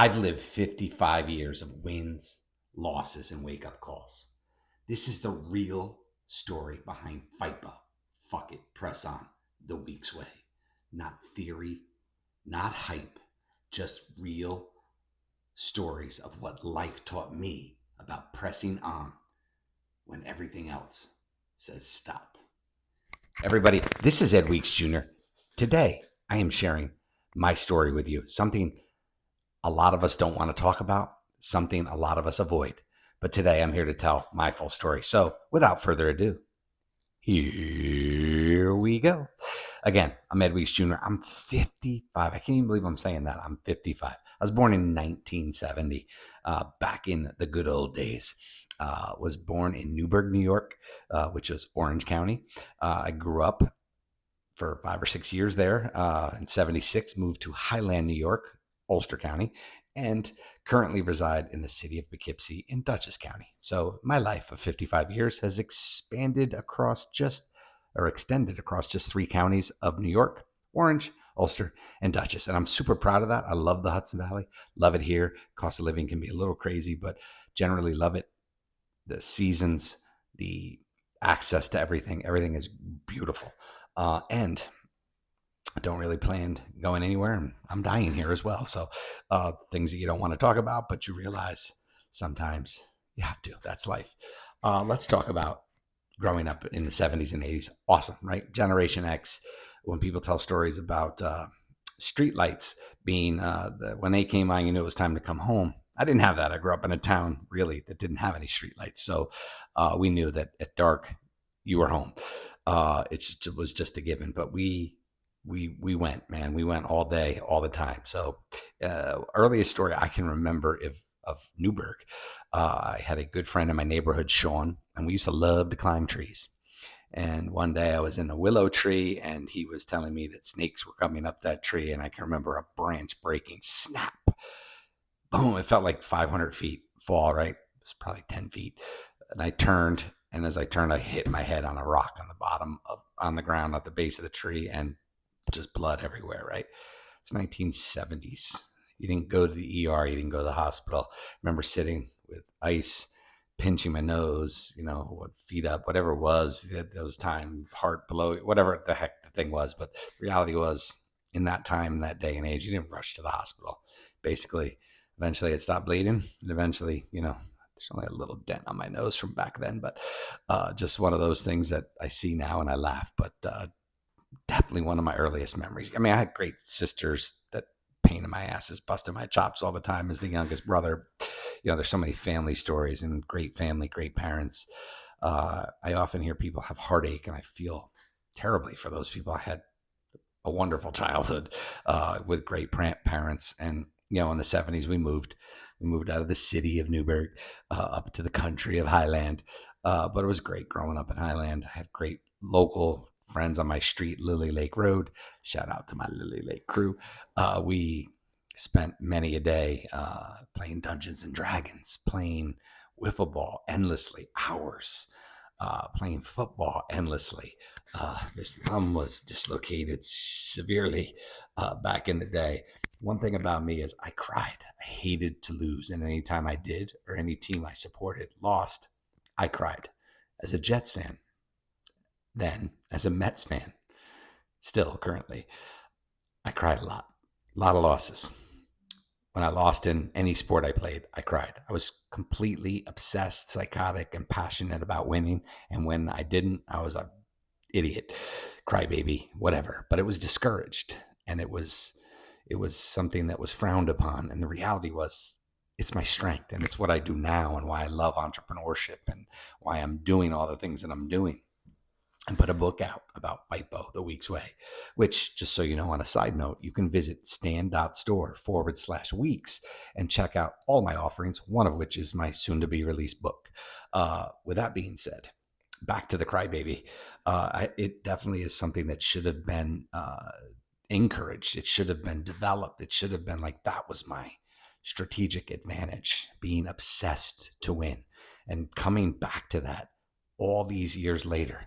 I've lived 55 years of wins, losses, and wake-up calls. This is the real story behind FIPO. Fuck it, press on, the week's way. Not theory, not hype, just real stories of what life taught me about pressing on when everything else says stop. Everybody, this is Ed Weeks Jr. Today, I am sharing my story with you, something a lot of us don't want to talk about, something a lot of us avoid. But today, I'm here to tell my full story. So without further ado, here we go. Again, I'm Ed Weeks Jr. I'm 55. I can't even believe I'm saying that. I'm 55. I was born in 1970, back in the good old days. Was born in Newburgh, New York, which is Orange County. I grew up for 5 or 6 years there. In 76, moved to Highland, New York, Ulster County, and currently reside in the city of Poughkeepsie in Dutchess County. So my life of 55 years has extended across just 3 counties of New York: Orange, Ulster, and Dutchess. And I'm super proud of that. I love the Hudson Valley, love it here. Cost of living can be a little crazy, but generally love it. The seasons, the access to everything is beautiful. And I don't really plan going anywhere, and I'm dying here as well. So things that you don't want to talk about, but you realize sometimes you have to. That's life. Let's talk about growing up in the 70s and 80s. Awesome, right? Generation X, when people tell stories about street lights being, when they came on, you knew it was time to come home. I didn't have that. I grew up in a town really that didn't have any street lights. So we knew that at dark, you were home. It was just a given, but we went, man. We went all day, all the time. So earliest story I can remember of Newburgh, I had a good friend in my neighborhood, Sean, and we used to love to climb trees. And one day I was in a willow tree, and he was telling me that snakes were coming up that tree. And I can remember a branch breaking, snap, boom. It felt like 500 feet fall, right? It was probably 10 feet. And I turned, and as I turned, I hit my head on a rock on the bottom on the ground at the base of the tree, and just blood everywhere, right? It's 1970s. You didn't go to the ER. You didn't go to the hospital. I remember sitting with ice, pinching my nose, feet up, whatever it was, those time, heart below, whatever the heck the thing was. But the reality was, in that time, that day and age, you didn't rush to the hospital. Basically, eventually it stopped bleeding. And eventually, there's only a little dent on my nose from back then. But just one of those things that I see now and I laugh. But definitely one of my earliest memories. I mean, I had great sisters that painted my asses, busted my chops all the time as the youngest brother. There's so many family stories and great family, great parents. I often hear people have heartache, and I feel terribly for those people. I had a wonderful childhood with great parents. And, in the 70s, we moved out of the city of Newburgh up to the country of Highland. But it was great growing up in Highland. I had great local friends on my street, Lily Lake Road. Shout out to my Lily Lake crew. We spent many a day playing Dungeons and Dragons, playing wiffle ball endlessly, hours, playing football endlessly. This thumb was dislocated severely back in the day. One thing about me is I cried. I hated to lose. And anytime I did, or any team I supported lost, I cried. As a Jets fan, then as a Mets fan, still currently, I cried a lot of losses. When I lost in any sport I played, I cried. I was completely obsessed, psychotic, and passionate about winning. And when I didn't, I was an idiot, crybaby, whatever. But it was discouraged, and it was something that was frowned upon. And the reality was, it's my strength, and it's what I do now, and why I love entrepreneurship, and why I'm doing all the things that I'm doing. And put a book out about FIPO, the week's way, which, just so you know, on a side note, you can visit stan.store/weeks and check out all my offerings, one of which is my soon to be released book. With that being said, back to the crybaby. It definitely is something that should have been encouraged. It should have been developed. It should have been like, that was my strategic advantage, being obsessed to win. And coming back to that all these years later,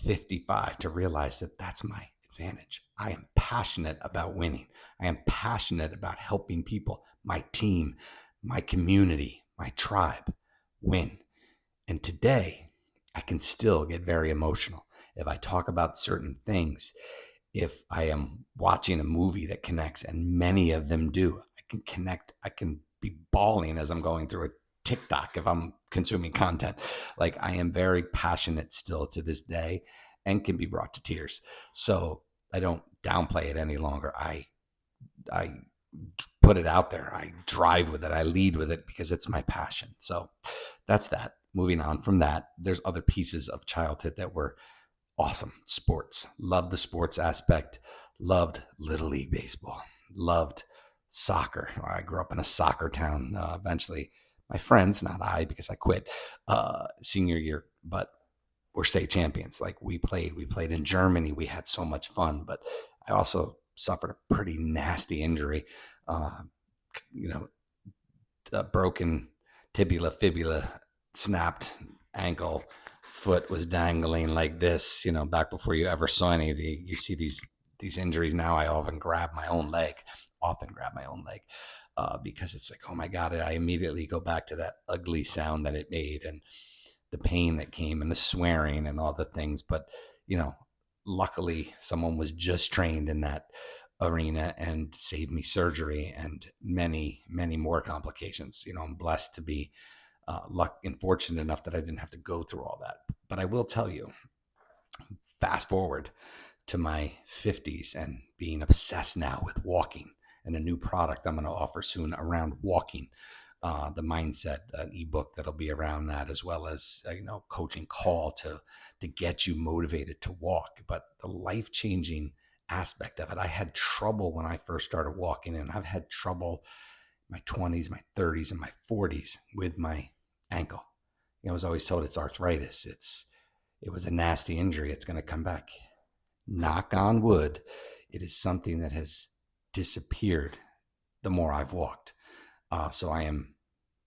55, to realize that that's my advantage. I am passionate about winning. I am passionate about helping people my team, my community, my tribe win. And today, I can still get very emotional if I talk about certain things. If I am watching a movie that connects, and many of them do, I can connect. I can be bawling as I'm going through a TikTok if I'm consuming content. Like, I am very passionate still to this day and can be brought to tears. So I don't downplay it any longer. I put it out there. I drive with it. I lead with it because it's my passion. So that's that. Moving on from that, there's other pieces of childhood that were awesome. Sports. Loved the sports aspect. Loved Little League Baseball. Loved soccer. I grew up in a soccer town. Eventually, my friends, not I, because I quit senior year, but we're state champions. Like, we played in Germany. We had so much fun, but I also suffered a pretty nasty injury. You know, a broken tibia, fibula, snapped ankle, foot was dangling like this, back before you ever saw any of you see these injuries now. I often grab my own leg, because it's like, oh my God, I immediately go back to that ugly sound that it made and the pain that came and the swearing and all the things. But, luckily someone was just trained in that arena and saved me surgery and many, many more complications. I'm blessed to be lucky and fortunate enough that I didn't have to go through all that. But I will tell you, fast forward to my 50s and being obsessed now with walking and a new product I'm going to offer soon around walking, the mindset, an ebook that'll be around that, as well as coaching call to get you motivated to walk. But the life-changing aspect of it, I had trouble when I first started walking, and I've had trouble in my 20s, my 30s, and my 40s with my ankle. I was always told it's arthritis. It was a nasty injury. It's going to come back. Knock on wood, it is something that has disappeared the more I've walked. So I am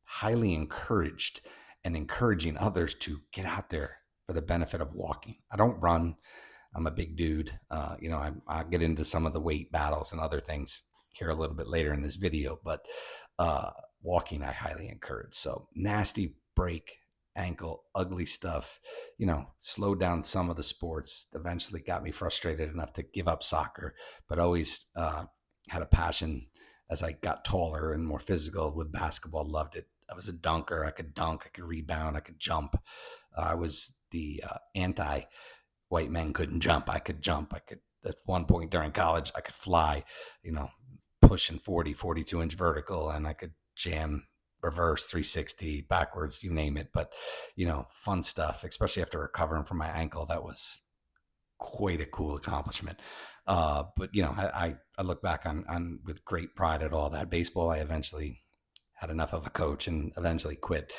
highly encouraged and encouraging others to get out there for the benefit of walking. I don't run. I'm a big dude. I'll get into some of the weight battles and other things here a little bit later in this video, but walking I highly encourage. So nasty break, ankle, ugly stuff, slowed down some of the sports, eventually got me frustrated enough to give up soccer, but always had a passion as I got taller and more physical with basketball. Loved it. I was a dunker. I could dunk, I could rebound, I could jump. I was the white men couldn't jump. I could jump. I could, at one point during college, I could fly, pushing 42-inch vertical, and I could jam, reverse, 360, backwards, you name it. But, fun stuff, especially after recovering from my ankle. That was quite a cool accomplishment. But, I look back on with great pride at all that. Baseball, I eventually had enough of a coach and eventually quit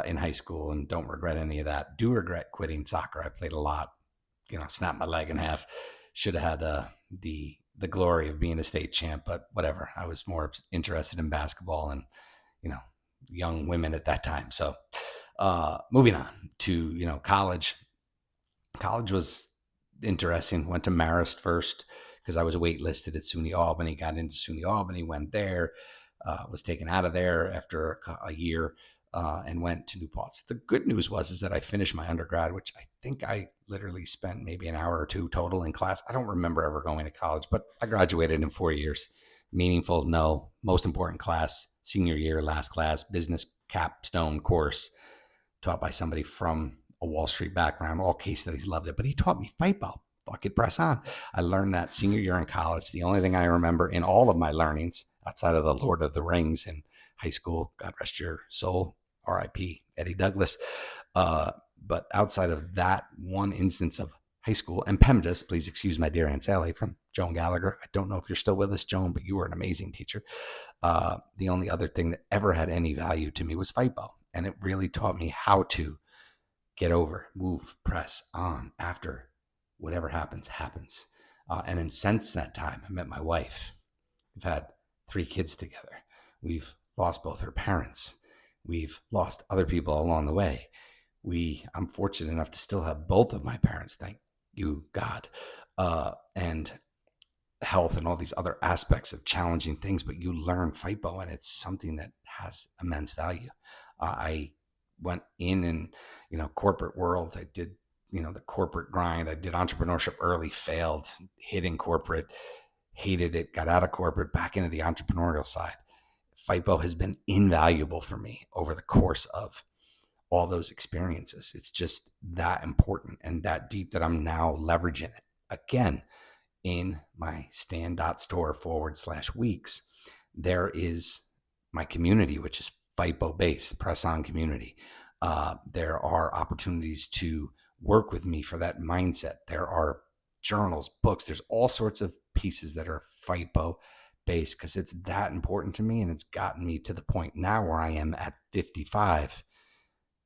in high school, and don't regret any of that. Do regret quitting soccer. I played a lot, snapped my leg in half. Should have had the glory of being a state champ, but whatever. I was more interested in basketball and, young women at that time. So moving on to, college. College was interesting. Went to Marist first because I was waitlisted at SUNY Albany, got into SUNY Albany, went there, was taken out of there after a year, and went to New Paltz. The good news is that I finished my undergrad, which I think I literally spent maybe an hour or two total in class. I don't remember ever going to college, but I graduated in 4 years. Meaningful? No. Most important class, senior year, last class, business capstone course taught by somebody from a Wall Street background, all case studies, loved it. But he taught me FIPO. Fuck it, press on. I learned that senior year in college. The only thing I remember in all of my learnings, outside of the Lord of the Rings in high school, God rest your soul, R.I.P. Eddie Douglas. But outside of that one instance of high school, and PEMDAS, please excuse my dear Aunt Sally, from Joan Gallagher. I don't know if you're still with us, Joan, but you were an amazing teacher. The only other thing that ever had any value to me was FIPO. And it really taught me how to get over, move, press on after whatever happens. And then since that time, I met my wife. We've had 3 kids together. We've lost both her parents. We've lost other people along the way. I'm fortunate enough to still have both of my parents, thank you, God. And health and all these other aspects of challenging things, but you learn FIPO and it's something that has immense value. I went in and, corporate world. I did, the corporate grind. I did entrepreneurship early, failed, hit in corporate, hated it, got out of corporate, back into the entrepreneurial side. FIPO has been invaluable for me over the course of all those experiences. It's just that important and that deep that I'm now leveraging it. Again, in my stand.store/weeks, there is my community, which is FIPO based, press on community. There are opportunities to work with me for that mindset. There are journals, books, there's all sorts of pieces that are FIPO based because it's that important to me. And it's gotten me to the point now where I am at 55.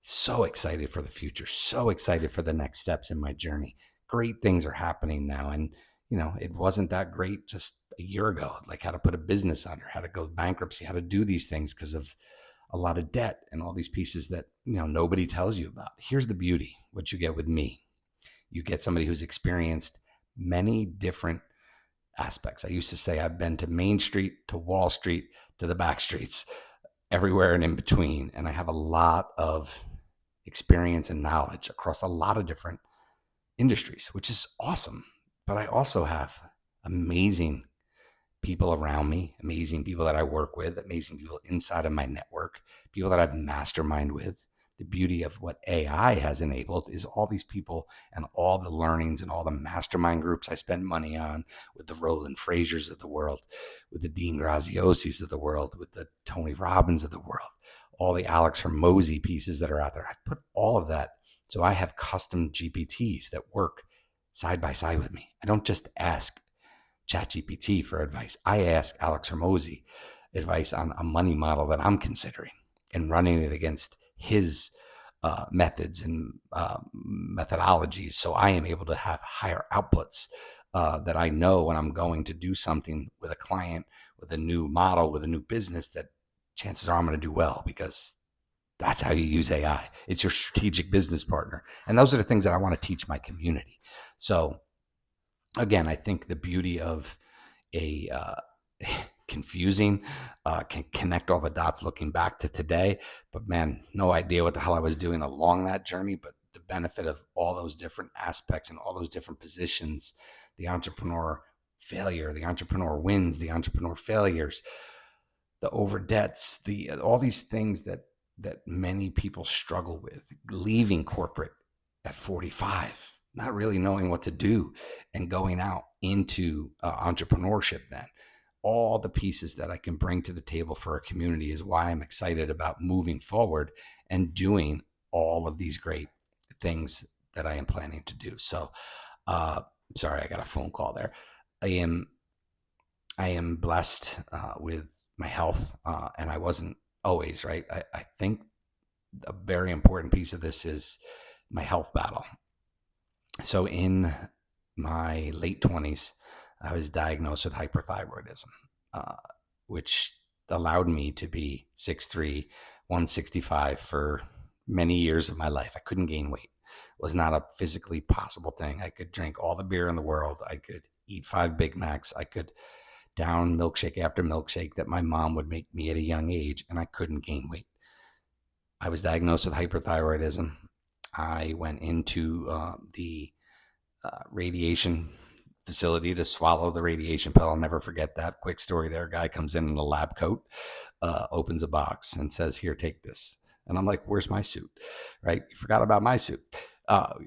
So excited for the future, so excited for the next steps in my journey. Great things are happening now. And, it wasn't that great just a year ago, like how to put a business under, how to go bankruptcy, how to do these things because of a lot of debt and all these pieces that, nobody tells you about. Here's the beauty, what you get with me. You get somebody who's experienced many different aspects. I used to say I've been to Main Street, to Wall Street, to the back streets, everywhere and in between. And I have a lot of experience and knowledge across a lot of different industries, which is awesome. But I also have amazing people around me, amazing people that I work with, amazing people inside of my network, people that I've mastermind with. The beauty of what AI has enabled is all these people and all the learnings and all the mastermind groups I spend money on with the Roland Frasers of the world, with the Dean Graziosis of the world, with the Tony Robbins of the world, all the Alex Hormozy pieces that are out there. I've put all of that. So I have custom GPTs that work side by side with me. I don't just ask ChatGPT for advice. I ask Alex Hormozy advice on a money model that I'm considering and running it against his methods and methodologies. So I am able to have higher outputs that I know when I'm going to do something with a client, with a new model, with a new business, that chances are I'm going to do well because that's how you use AI. It's your strategic business partner. And those are the things that I want to teach my community. So again, I think the beauty of a confusing, can connect all the dots looking back to today, but man, no idea what the hell I was doing along that journey, but the benefit of all those different aspects and all those different positions, the entrepreneur failure, the entrepreneur wins, the entrepreneur failures, the over debts, all these things that many people struggle with, leaving corporate at 45, not really knowing what to do and going out into entrepreneurship. Then all the pieces that I can bring to the table for a community is why I'm excited about moving forward and doing all of these great things that I am planning to do. So, sorry, I got a phone call there. I am blessed with my health, and I wasn't always, right. I think a very important piece of this is my health battle. So in my late 20s, I was diagnosed with hyperthyroidism, which allowed me to be 6'3", 165 for many years of my life. I couldn't gain weight. It was not a physically possible thing. I could drink all the beer in the world. I could eat 5 Big Macs. I could down milkshake after milkshake that my mom would make me at a young age, and I couldn't gain weight. I was diagnosed with hyperthyroidism. I went into the radiation facility to swallow the radiation pill. I'll never forget that. Quick story there. A guy comes in a lab coat, opens a box and says, "Here, take this." And I'm like, "Where's my suit?" Right? You forgot about my suit.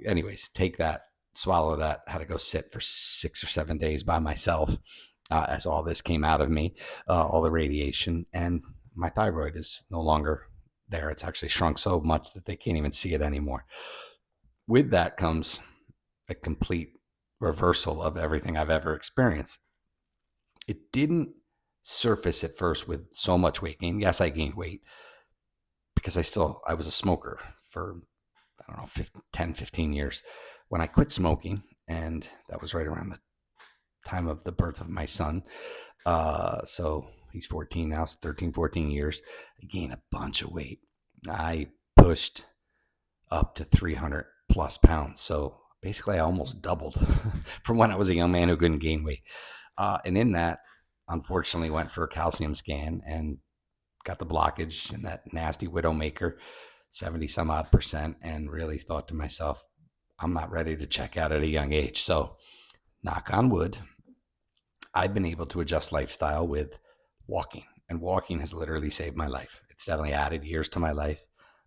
Anyways, take that, swallow that. Had to go sit for 6 or 7 days by myself as all this came out of me, all the radiation. And my thyroid is no longer there. It's actually shrunk so much that they can't even see it anymore. With that comes a complete reversal of everything I've ever experienced. It didn't surface at first with so much weight gain. Yes, I gained weight because I was a smoker for, 10, 15 years. When I quit smoking, and that was right around the time of the birth of my son. So he's 14 now, so 13, 14 years. I gained a bunch of weight. I pushed up to 300 plus pounds. So basically I almost doubled from when I was a young man who couldn't gain weight. And in that, unfortunately, went for a calcium scan and got the blockage in that nasty widowmaker, 70 some odd percent, and really thought to myself, I'm not ready to check out at a young age. So, knock on wood, I've been able to adjust lifestyle with walking, and walking has literally saved my life. It's definitely added years to my life.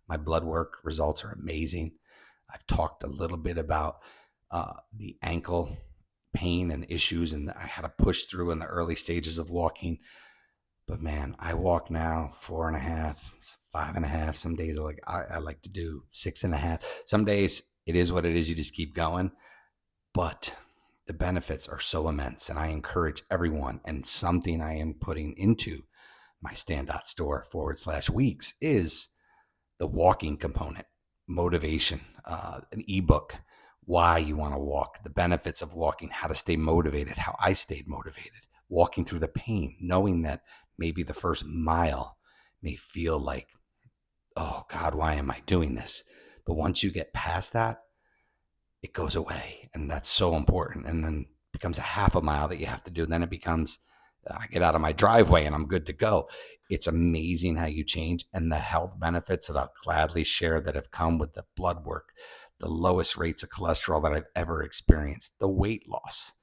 My blood work results are amazing. I've talked a little bit about the ankle pain and issues, and I had to push through in the early stages of walking. But man, I walk now 4.5, 5.5. Some days I like to do 6.5. Some days it is what it is. You just keep going. But the benefits are so immense, and I encourage everyone. And something I am putting into my stand.store /weeks is the walking component, motivation, an ebook, why you want to walk, the benefits of walking, how to stay motivated, how I stayed motivated, walking through the pain, knowing that maybe the first mile may feel like, oh God, why am I doing this? But once you get past that, it goes away. And that's so important. And then it becomes a half a mile that you have to do. And then it becomes, I get out of my driveway and I'm good to go. It's amazing how you change, and the health benefits that I'll gladly share that have come with the blood work, the lowest rates of cholesterol that I've ever experienced, the weight loss,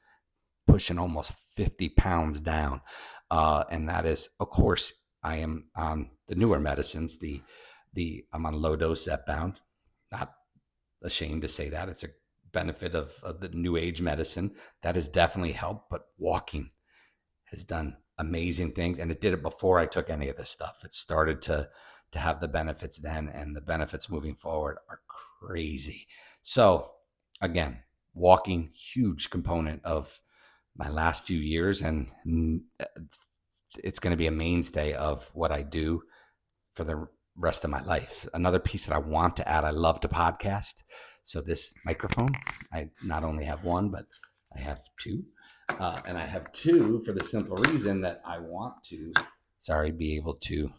pushing almost 50 pounds down. And that is, of course, I am on the newer medicines. I'm on low dose Zepbound. Not ashamed to say that. It's a benefit of the new age medicine that has definitely helped, but walking has done amazing things. And it did it before I took any of this stuff. It started to have the benefits then, and the benefits moving forward are crazy. So again, walking, huge component of my last few years, and it's going to be a mainstay of what I do for the rest of my life. Another piece that I want to add, I love to podcast. So this microphone, I not only have one, but I have two. And I have two for the simple reason that I want to, be able to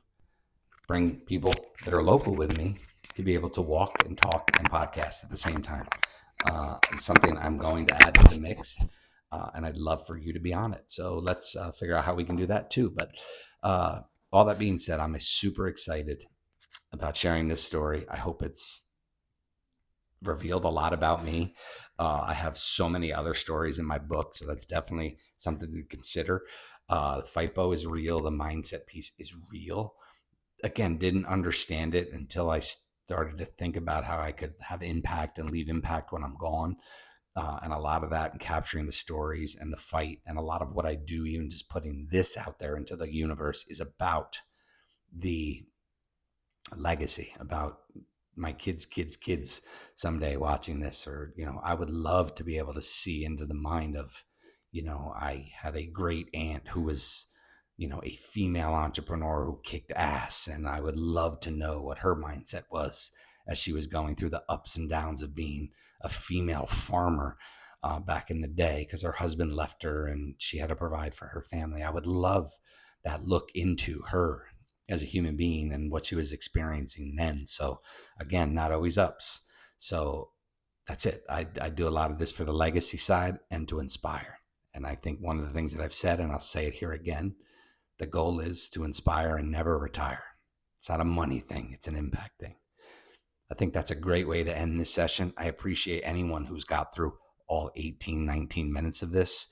bring people that are local with me to be able to walk and talk and podcast at the same time. It's something I'm going to add to the mix. And I'd love for you to be on it. So let's figure out how we can do that too. But all that being said, I'm super excited about sharing this story. I hope it's revealed a lot about me. I have so many other stories in my book, so that's definitely something to consider. FIPO is real. The mindset piece is real. Again, didn't understand it until I started to think about how I could have impact and leave impact when I'm gone. And a lot of that and capturing the stories and the fight, and a lot of what I do, even just putting this out there into the universe, is about the legacy, about my kids someday watching this. Or, I would love to be able to see into the mind of, I had a great aunt who was, a female entrepreneur who kicked ass. And I would love to know what her mindset was as she was going through the ups and downs of being a female farmer back in the day, because her husband left her and she had to provide for her family. I would love that look into her as a human being and what she was experiencing then. So again, not always ups. So that's it. I do a lot of this for the legacy side and to inspire. And I think one of the things that I've said, and I'll say it here again, the goal is to inspire and never retire. It's not a money thing. It's an impact thing. I think that's a great way to end this session. I appreciate anyone who's got through all 18, 19 minutes of this.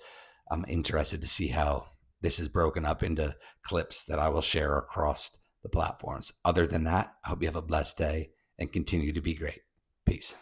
I'm interested to see how this is broken up into clips that I will share across the platforms. Other than that, I hope you have a blessed day and continue to be great. Peace.